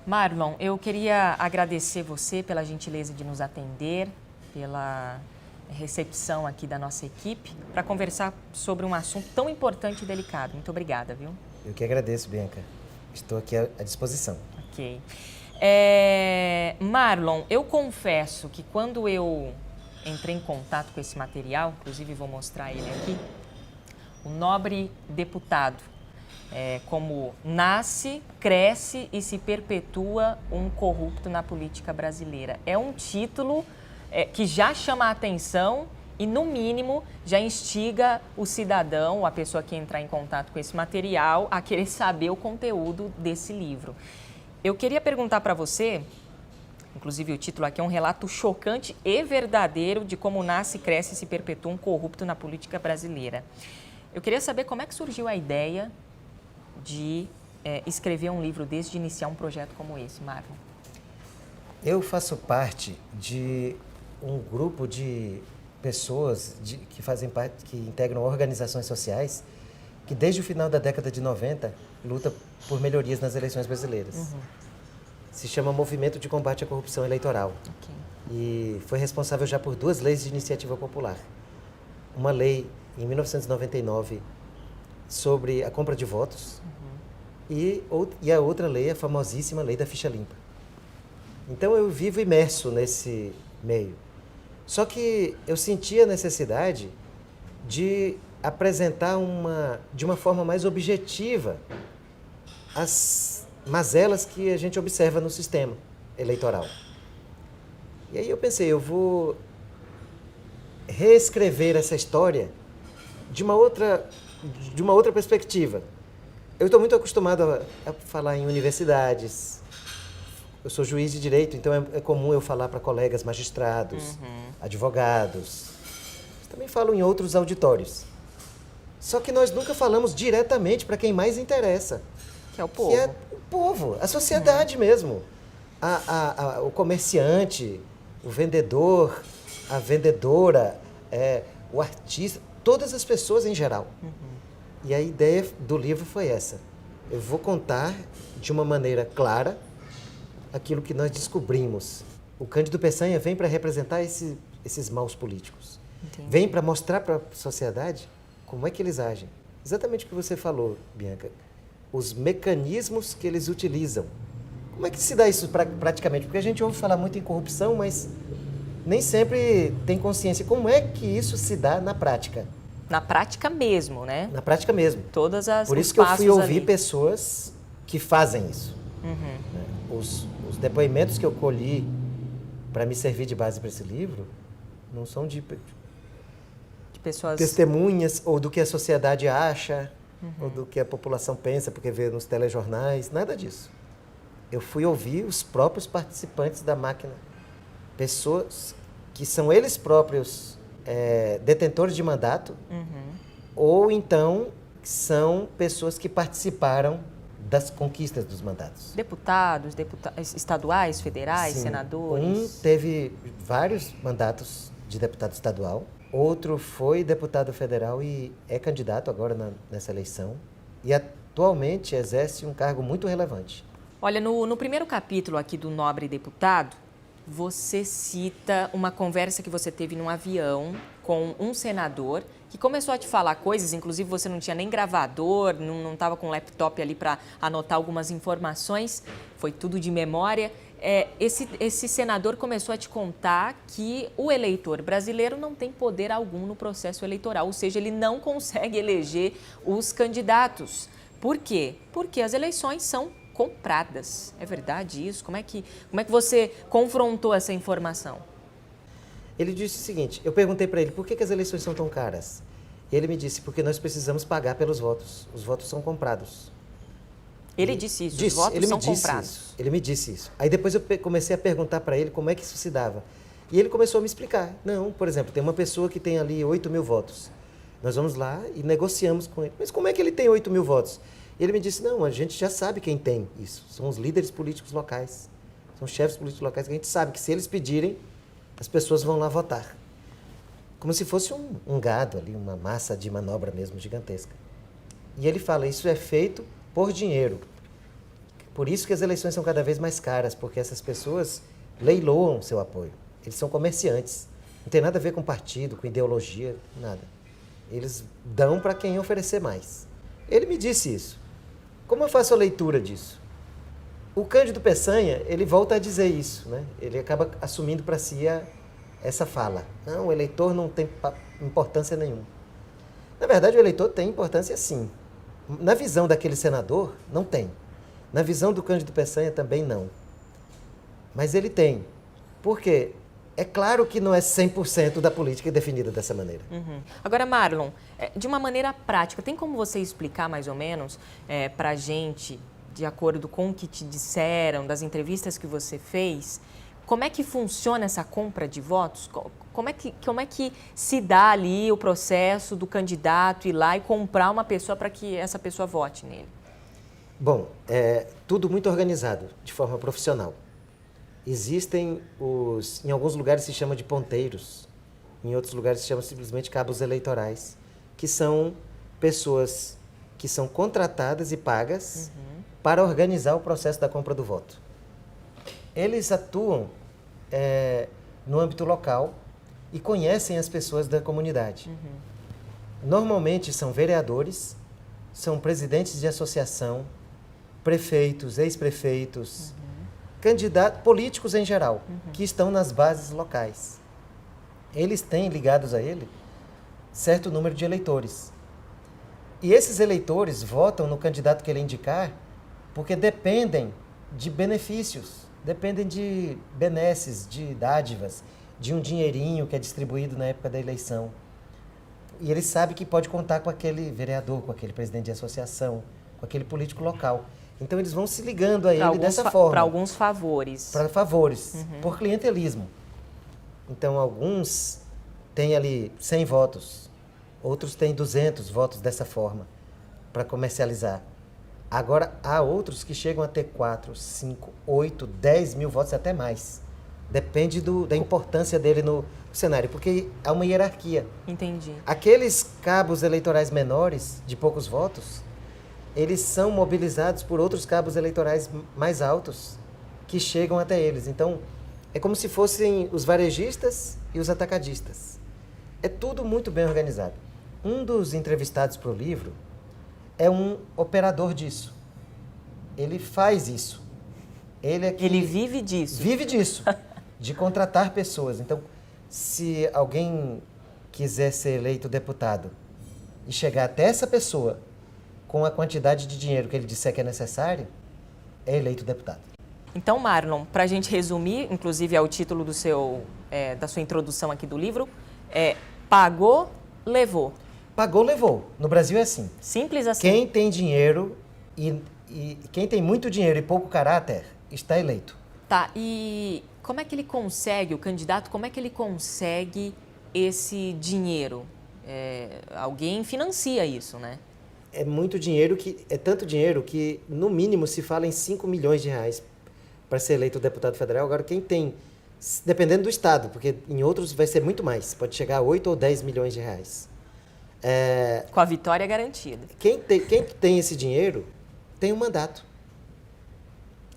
Marlon, eu queria agradecer você pela gentileza de nos atender, pela recepção aqui da nossa equipe, para conversar sobre um assunto tão importante e delicado. Muito obrigada, viu? Eu que agradeço, Bianca. Estou aqui à disposição. Ok. Marlon, eu confesso que quando eu entrei em contato com esse material, inclusive vou mostrar ele aqui, o Nobre Deputado, como nasce, cresce e se perpetua um corrupto na política brasileira. É um título que já chama a atenção e, no mínimo, já instiga o cidadão, a pessoa que entrar em contato com esse material, a querer saber o conteúdo desse livro. Eu queria perguntar para você, inclusive o título aqui é um relato chocante e verdadeiro de como nasce, cresce e se perpetua um corrupto na política brasileira. Eu queria saber como é que surgiu a ideia de escrever um livro desse, de iniciar um projeto como esse, Marlon. Eu faço parte de um grupo de pessoas que fazem parte, que integram organizações sociais, que desde o final da década de 90 luta por melhorias nas eleições brasileiras. Uhum. Se chama Movimento de Combate à Corrupção Eleitoral. Okay. E foi responsável já por 2 leis de iniciativa popular. Uma lei em 1999 sobre a compra de votos, e a outra lei, a famosíssima Lei da Ficha Limpa. Então eu vivo imerso nesse meio. Só que eu senti a necessidade de apresentar de uma forma mais objetiva as mazelas que a gente observa no sistema eleitoral. E aí eu pensei, eu vou reescrever essa história de uma outra perspectiva. Eu estou muito acostumado a falar em universidades. Eu sou juiz de direito, então é comum eu falar para colegas magistrados, advogados. Também falo em outros auditórios. Só que nós nunca falamos diretamente para quem mais interessa. Que é o povo. Que é o povo, a sociedade mesmo. O comerciante, o vendedor, a vendedora, o artista, todas as pessoas em geral. E a ideia do livro foi essa. Eu vou contar de uma maneira clara aquilo que nós descobrimos. O Cândido Peçanha vem para representar esses maus políticos. Entendi. Vem para mostrar para a sociedade como é que eles agem. Exatamente o que você falou, Bianca. Os mecanismos que eles utilizam. Como é que se dá isso praticamente? Porque a gente ouve falar muito em corrupção, mas nem sempre tem consciência. Como é que isso se dá na prática? Na prática mesmo, né? Na prática mesmo. Todas as Por isso que eu fui ouvir pessoas que fazem isso. Os depoimentos que eu colhi para me servir de base para esse livro não são de pessoas... testemunhas ou do que a sociedade acha, ou do que a população pensa porque vê nos telejornais, nada disso. Eu fui ouvir os próprios participantes da máquina. Pessoas que são eles próprios detentores de mandato, ou então são pessoas que participaram das conquistas dos mandatos. Deputados, estaduais, federais, Sim. senadores? Um teve vários mandatos de deputado estadual, outro foi deputado federal e é candidato agora nessa eleição, e atualmente exerce um cargo muito relevante. Olha, no primeiro capítulo aqui do Nobre Deputado, você cita uma conversa que você teve num avião com um senador que começou a te falar coisas, inclusive você não tinha nem gravador, não estava com laptop ali para anotar algumas informações, foi tudo de memória. Esse senador começou a te contar que o eleitor brasileiro não tem poder algum no processo eleitoral, ou seja, ele não consegue eleger os candidatos. Por quê? Porque as eleições são compradas. É verdade isso? Como é que você confrontou essa informação? Ele disse o seguinte, eu perguntei para ele, por que as eleições são tão caras? E ele me disse, porque nós precisamos pagar pelos votos. Os votos são comprados. Ele disse isso, os votos são comprados. Ele me disse isso. Aí depois eu comecei a perguntar para ele como é que isso se dava. E ele começou a me explicar. Não, por exemplo, tem uma pessoa que tem ali 8.000 votos. Nós vamos lá e negociamos com ele. Mas como é que ele tem 8.000 votos? E ele me disse, não, a gente já sabe quem tem isso. São os líderes políticos locais. São chefes políticos locais que a gente sabe que se eles pedirem, as pessoas vão lá votar. Como se fosse um gado ali, uma massa de manobra mesmo gigantesca. E ele fala, isso é feito por dinheiro. Por isso que as eleições são cada vez mais caras, porque essas pessoas leiloam seu apoio. Eles são comerciantes. Não tem nada a ver com partido, com ideologia, nada. Eles dão para quem oferecer mais. Ele me disse isso. Como eu faço a leitura disso? O Cândido Peçanha, ele volta a dizer isso, né? Ele acaba assumindo para si essa fala. Não, o eleitor não tem importância nenhuma. Na verdade, o eleitor tem importância sim. Na visão daquele senador, não tem. Na visão do Cândido Peçanha, também não. Mas ele tem. Por quê? É claro que não é 100% da política definida dessa maneira. Uhum. Agora, Marlon, de uma maneira prática, tem como você explicar mais ou menos para a gente, de acordo com o que te disseram, das entrevistas que você fez, como é que funciona essa compra de votos? Como é que se dá ali o processo do candidato ir lá e comprar uma pessoa para que essa pessoa vote nele? Bom, é tudo muito organizado, de forma profissional. Existem em alguns lugares se chama de ponteiros, em outros lugares se chama simplesmente cabos eleitorais, que são pessoas que são contratadas e pagas para organizar o processo da compra do voto. Eles atuam no âmbito local e conhecem as pessoas da comunidade. Normalmente são vereadores, são presidentes de associação, prefeitos, ex-prefeitos, candidatos, políticos em geral, que estão nas bases locais. Eles têm ligados a ele certo número de eleitores. E esses eleitores votam no candidato que ele indicar porque dependem de benefícios, dependem de benesses, de dádivas, de um dinheirinho que é distribuído na época da eleição. E ele sabe que pode contar com aquele vereador, com aquele presidente de associação, com aquele político local. Então, eles vão se ligando a ele dessa forma. Para alguns favores. Para favores, por clientelismo. Então, alguns têm ali 100 votos, outros têm 200 votos dessa forma, para comercializar. Agora, há outros que chegam a ter 4, 5, 8, 10 mil votos, até mais. Depende da importância dele no cenário, porque há uma hierarquia. Entendi. Aqueles cabos eleitorais menores, de poucos votos, eles são mobilizados por outros cabos eleitorais mais altos que chegam até eles. Então, é como se fossem os varejistas e os atacadistas. É tudo muito bem organizado. Um dos entrevistados para o livro é um operador disso. Ele faz isso. Ele vive disso. Vive disso, de contratar pessoas. Então, se alguém quiser ser eleito deputado e chegar até essa pessoa com a quantidade de dinheiro que ele disser que é necessário, é eleito deputado. Então, Marlon, para a gente resumir, inclusive é o título da sua introdução aqui do livro, pagou, levou. Pagou, levou. No Brasil é assim. Simples assim. Quem tem dinheiro e quem tem muito dinheiro e pouco caráter está eleito. Tá, e como é que ele consegue, o candidato, como é que ele consegue esse dinheiro? Alguém financia isso, né? É muito dinheiro, é tanto dinheiro que, no mínimo, se fala em 5 milhões de reais para ser eleito deputado federal. Agora, quem tem, dependendo do estado, porque em outros vai ser muito mais, pode chegar a 8 ou 10 milhões de reais. Com a vitória garantida. Quem tem esse dinheiro tem um mandato.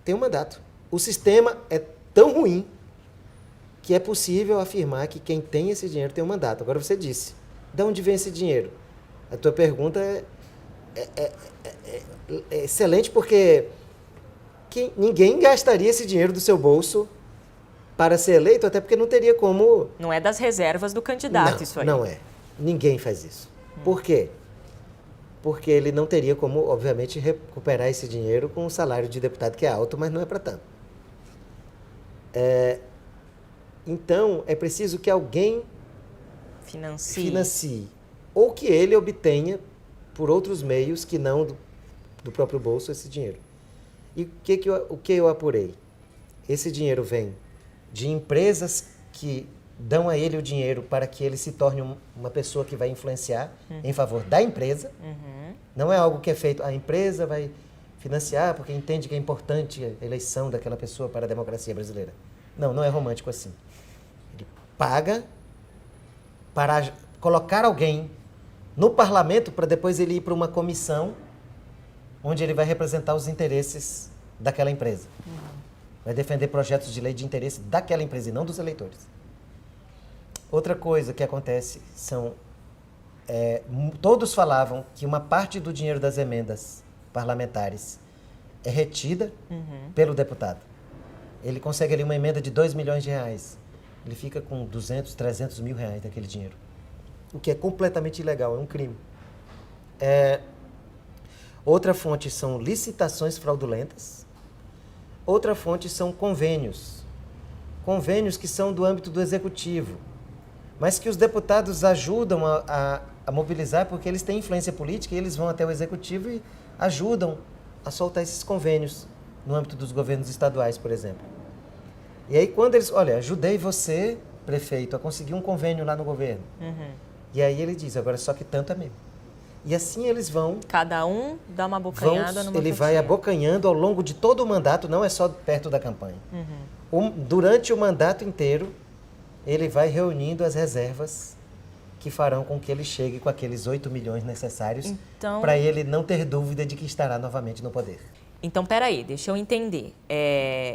Tem um mandato. O sistema é tão ruim que é possível afirmar que quem tem esse dinheiro tem um mandato. Agora, você disse, de onde vem esse dinheiro? A tua pergunta é excelente, porque ninguém gastaria esse dinheiro do seu bolso para ser eleito, até porque não teria como... Não é das reservas do candidato, isso aí. Não é. Ninguém faz isso. Por quê? Porque ele não teria como, obviamente, recuperar esse dinheiro com o salário de deputado, que é alto, mas não é para tanto. Então, é preciso que alguém financie. Ou que ele obtenha, por outros meios que não do próprio bolso, esse dinheiro. E o que eu apurei? Esse dinheiro vem de empresas que dão a ele o dinheiro para que ele se torne uma pessoa que vai influenciar em favor da empresa. Não é algo que é feito, a empresa vai financiar porque entende que é importante a eleição daquela pessoa para a democracia brasileira. Não é romântico assim. Ele paga para colocar alguém no parlamento para depois ele ir para uma comissão onde ele vai representar os interesses daquela empresa. Vai defender projetos de lei de interesse daquela empresa e não dos eleitores. Outra coisa que acontece são... todos falavam que uma parte do dinheiro das emendas parlamentares é retida pelo deputado. Ele consegue ali uma emenda de 2 milhões de reais. Ele fica com 200, 300 mil reais daquele dinheiro. O que é completamente ilegal, é um crime. Outra fonte são licitações fraudulentas. Outra fonte são convênios. Convênios que são do âmbito do executivo, mas que os deputados ajudam a mobilizar porque eles têm influência política e eles vão até o executivo e ajudam a soltar esses convênios no âmbito dos governos estaduais, por exemplo. E aí quando eles, olha, ajudei você, prefeito, a conseguir um convênio lá no governo. E aí ele diz, agora só que tanto é meu. E assim eles vão... Cada um dá uma abocanhada numa Ele fatia. vai abocanhando ao longo de todo o mandato, não é só perto da campanha. Durante o mandato inteiro, ele vai reunindo as reservas que farão com que ele chegue com aqueles 8 milhões necessários para ele não ter dúvida de que estará novamente no poder. Então, peraí, deixa eu entender.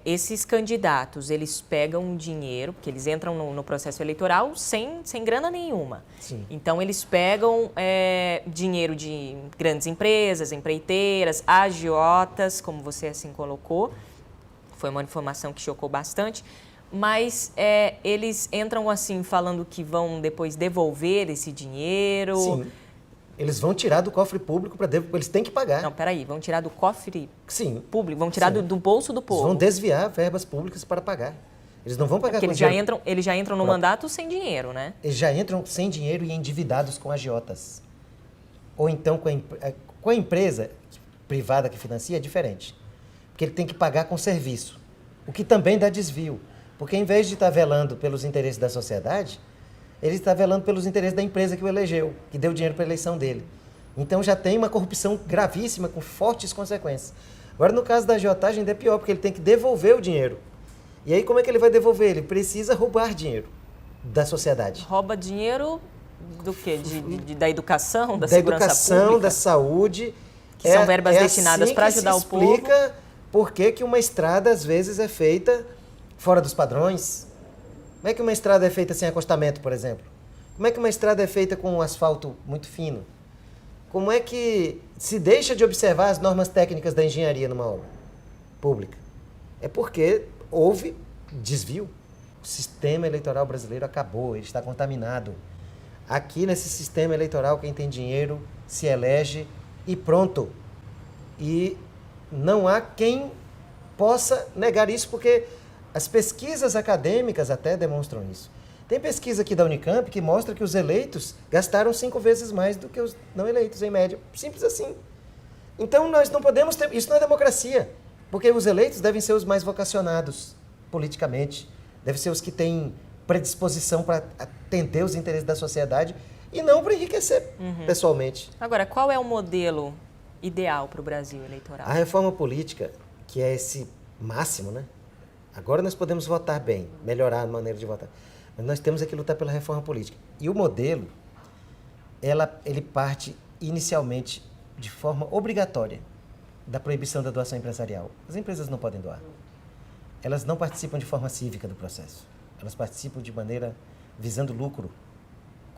Esses candidatos, eles pegam dinheiro, porque eles entram no processo eleitoral sem grana nenhuma. Sim. Então, eles pegam dinheiro de grandes empresas, empreiteiras, agiotas, como você assim colocou. Foi uma informação que chocou bastante. Mas eles entram assim, falando que vão depois devolver esse dinheiro. Sim. Eles vão tirar do cofre público para eles têm que pagar. Não, peraí, vão tirar do cofre público, vão tirar do bolso do povo. Eles vão desviar verbas públicas para pagar. Eles não vão pagar com dinheiro. Eles já entram no mandato sem dinheiro, né? Eles já entram sem dinheiro e endividados com agiotas. Ou então com a empresa privada que financia é diferente. Porque ele tem que pagar com serviço, o que também dá desvio. Porque em vez de estar velando pelos interesses da sociedade, ele está velando pelos interesses da empresa que o elegeu, que deu dinheiro para a eleição dele. Então já tem uma corrupção gravíssima, com fortes consequências. Agora, no caso da agiotagem, ainda é pior, porque ele tem que devolver o dinheiro. E aí, como é que ele vai devolver? Ele precisa roubar dinheiro da sociedade. Rouba dinheiro do quê? Da educação, da segurança pública? Da educação, da saúde. Que são verbas destinadas para ajudar o povo. Explica por que uma estrada, às vezes, é feita fora dos padrões. Como é que uma estrada é feita sem acostamento, por exemplo? Como é que uma estrada é feita com um asfalto muito fino? Como é que se deixa de observar as normas técnicas da engenharia numa obra pública? É porque houve desvio. O sistema eleitoral brasileiro acabou, ele está contaminado. Aqui nesse sistema eleitoral, quem tem dinheiro se elege e pronto. E não há quem possa negar isso, porque as pesquisas acadêmicas até demonstram isso. Tem pesquisa aqui da Unicamp que mostra que os eleitos gastaram 5 vezes mais do que os não eleitos, em média. Simples assim. Então, nós não podemos ter... Isso não é democracia, porque os eleitos devem ser os mais vocacionados politicamente, devem ser os que têm predisposição para atender os interesses da sociedade e não para enriquecer pessoalmente. Agora, qual é o modelo ideal para o Brasil eleitoral? A reforma política, que é esse máximo, né? Agora nós podemos votar bem, melhorar a maneira de votar. Mas nós temos que lutar pela reforma política. E o modelo, ele parte inicialmente de forma obrigatória da proibição da doação empresarial. As empresas não podem doar. Elas não participam de forma cívica do processo. Elas participam de maneira visando lucro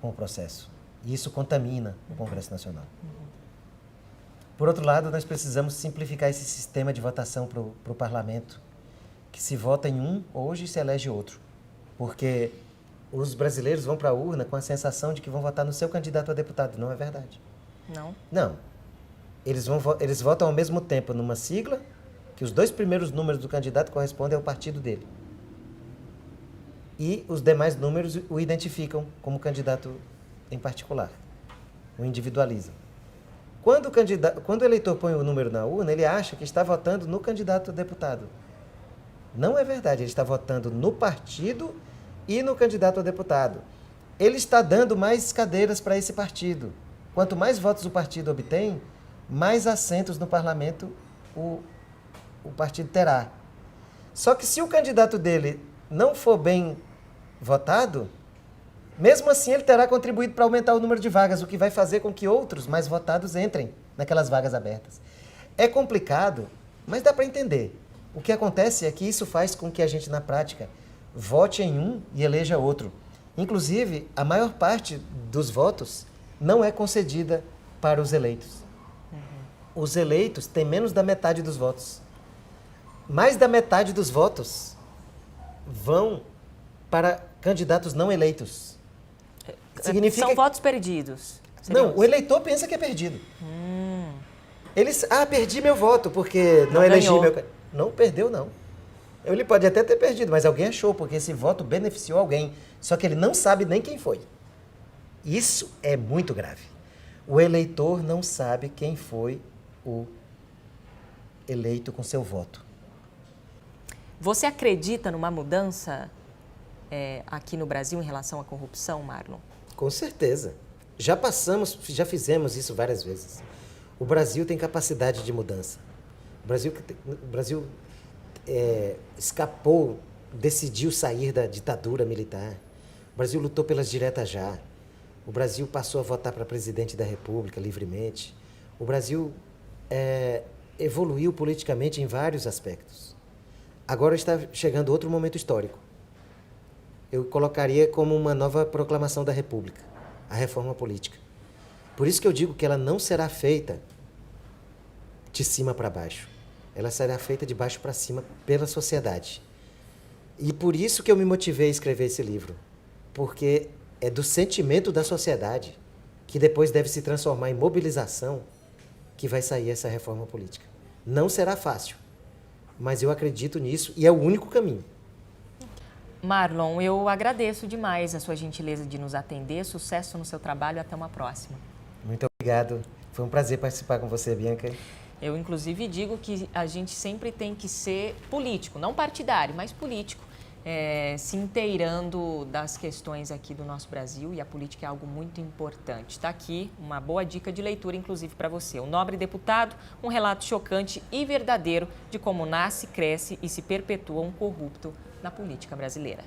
com o processo. E isso contamina o Congresso Nacional. Por outro lado, nós precisamos simplificar esse sistema de votação para o parlamento, que se vota em um, hoje se elege outro. Porque os brasileiros vão para a urna com a sensação de que vão votar no seu candidato a deputado. Não é verdade. Não? Não. Eles votam ao mesmo tempo numa sigla, que os 2 primeiros números do candidato correspondem ao partido dele. E os demais números o identificam como candidato em particular. O individualizam. Quando o eleitor põe o número na urna, ele acha que está votando no candidato a deputado. Não é verdade, ele está votando no partido e no candidato a deputado. Ele está dando mais cadeiras para esse partido. Quanto mais votos o partido obtém, mais assentos no parlamento o partido terá. Só que se o candidato dele não for bem votado, mesmo assim ele terá contribuído para aumentar o número de vagas, o que vai fazer com que outros mais votados entrem naquelas vagas abertas. É complicado Mas dá para entender. O que acontece é que isso faz com que a gente, na prática, vote em um e eleja outro. Inclusive, a maior parte dos votos não é concedida para os eleitos. Os eleitos têm menos da metade dos votos. Mais da metade dos votos vão para candidatos não eleitos. São votos perdidos. Não, o eleitor pensa que é perdido. Eles, perdi meu voto porque não elegi ganhou. meu... Não perdeu, não. Ele pode até ter perdido, mas alguém achou, porque esse voto beneficiou alguém. Só que ele não sabe nem quem foi. Isso é muito grave. O eleitor não sabe quem foi o eleito com seu voto. Você acredita numa mudança aqui no Brasil em relação à corrupção, Marlon? Com certeza. Já fizemos isso várias vezes. O Brasil tem capacidade de mudança. O Brasil escapou, decidiu sair da ditadura militar. O Brasil lutou pelas diretas já. O Brasil passou a votar para presidente da República livremente. O Brasil evoluiu politicamente em vários aspectos. Agora está chegando outro momento histórico. Eu colocaria como uma nova proclamação da República, a reforma política. Por isso que eu digo que ela não será feita de cima para baixo. Ela será feita de baixo para cima pela sociedade. E por isso que eu me motivei a escrever esse livro. Porque é do sentimento da sociedade, que depois deve se transformar em mobilização, que vai sair essa reforma política. Não será fácil, mas eu acredito nisso e é o único caminho. Marlon, eu agradeço demais a sua gentileza de nos atender. Sucesso no seu trabalho e até uma próxima. Muito obrigado. Foi um prazer participar com você, Bianca. Eu, inclusive, digo que a gente sempre tem que ser político, não partidário, mas político, se inteirando das questões aqui do nosso Brasil, e a política é algo muito importante. Está aqui uma boa dica de leitura, inclusive, para você. O Nobre Deputado, um relato chocante e verdadeiro de como nasce, cresce e se perpetua um corrupto na política brasileira.